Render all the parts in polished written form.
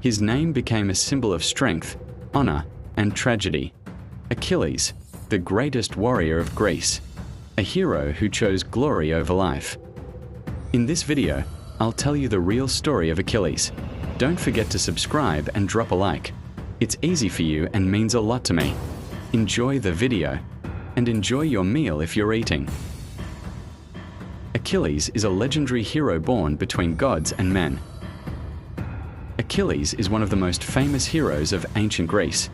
His name became a symbol of strength, honor, and tragedy. Achilles, the greatest warrior of Greece, a hero who chose glory over life. In this video, I'll tell you the real story of Achilles. Don't forget to subscribe and drop a like. It's easy for you and means a lot to me. Enjoy the video, and enjoy your meal if you're eating. Achilles is a legendary hero born between gods and men. Achilles is one of the most famous heroes of ancient Greece,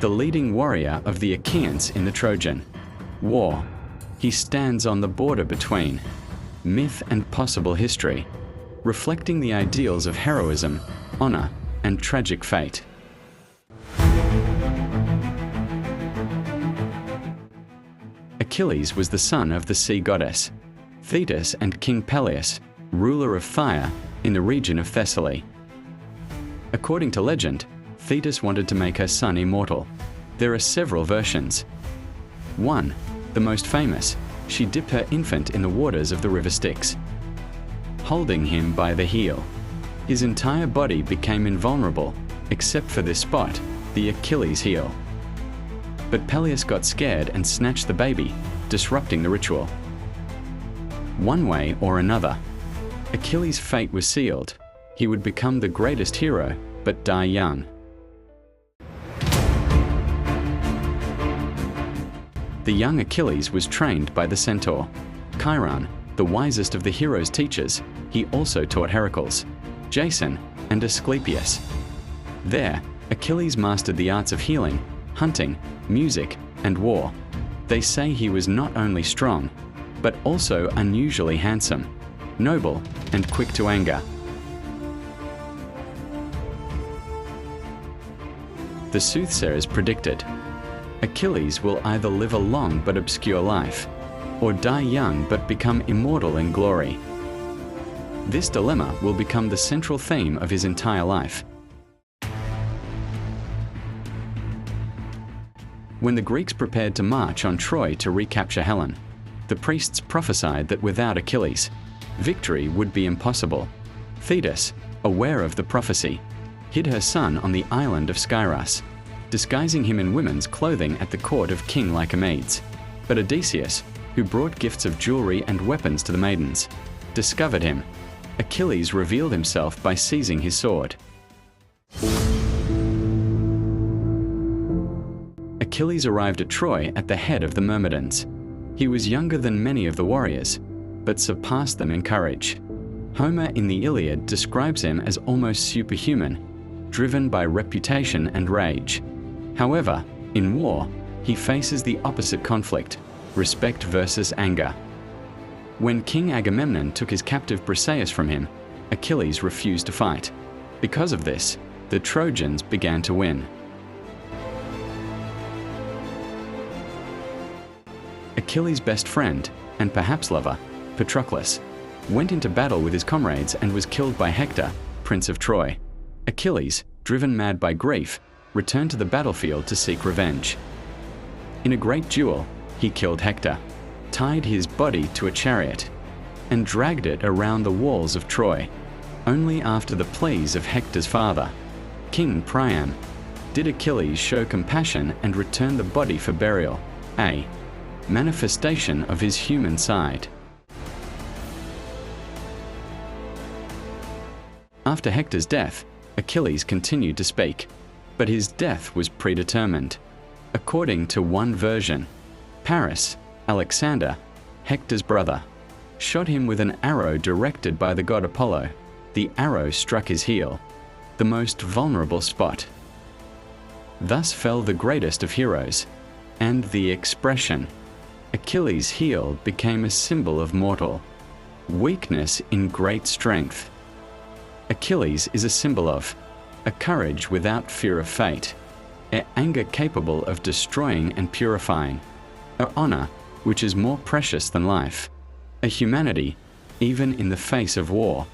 the leading warrior of the Achaeans in the Trojan War. He stands on the border between myth and possible history, reflecting the ideals of heroism, honor, and tragic fate. Achilles was the son of the sea goddess Thetis and King Peleus, ruler of fire in the region of Thessaly. According to legend, Thetis wanted to make her son immortal. There are several versions. One, the most famous, she dipped her infant in the waters of the river Styx, holding him by the heel. His entire body became invulnerable, except for this spot, the Achilles heel. But Peleus got scared and snatched the baby, disrupting the ritual. One way or another, Achilles' fate was sealed. He would become the greatest hero, but die young. The young Achilles was trained by the centaur Chiron, the wisest of the hero's teachers. He also taught Heracles, Jason, and Asclepius. There, Achilles mastered the arts of healing, hunting, music, and war. They say he was not only strong, but also unusually handsome, noble, and quick to anger. The soothsayers predicted Achilles will either live a long but obscure life, or die young but become immortal in glory. This dilemma will become the central theme of his entire life. When the Greeks prepared to march on Troy to recapture Helen, the priests prophesied that without Achilles, victory would be impossible. Thetis, aware of the prophecy, hid her son on the island of Scyros, disguising him in women's clothing at the court of King Lycomedes. But Odysseus, who brought gifts of jewelry and weapons to the maidens, discovered him. Achilles revealed himself by seizing his sword. Achilles arrived at Troy at the head of the Myrmidons. He was younger than many of the warriors, but surpassed them in courage. Homer in the Iliad describes him as almost superhuman, driven by reputation and rage. However, in war, he faces the opposite conflict, respect versus anger. When King Agamemnon took his captive Briseis from him, Achilles refused to fight. Because of this, the Trojans began to win. Achilles' best friend, and perhaps lover, Patroclus, went into battle with his comrades and was killed by Hector, Prince of Troy. Achilles, driven mad by grief, returned to the battlefield to seek revenge. In a great duel, he killed Hector, tied his body to a chariot, and dragged it around the walls of Troy. Only after the pleas of Hector's father, King Priam, did Achilles show compassion and return the body for burial, a manifestation of his human side. After Hector's death, Achilles continued to speak, but his death was predetermined. According to one version, Paris, Alexander, Hector's brother, shot him with an arrow directed by the god Apollo. The arrow struck his heel, the most vulnerable spot. Thus fell the greatest of heroes, and the expression, Achilles' heel, became a symbol of mortal weakness in great strength. Achilles is a symbol of a courage without fear of fate, an anger capable of destroying and purifying, an honor which is more precious than life, a humanity even in the face of war.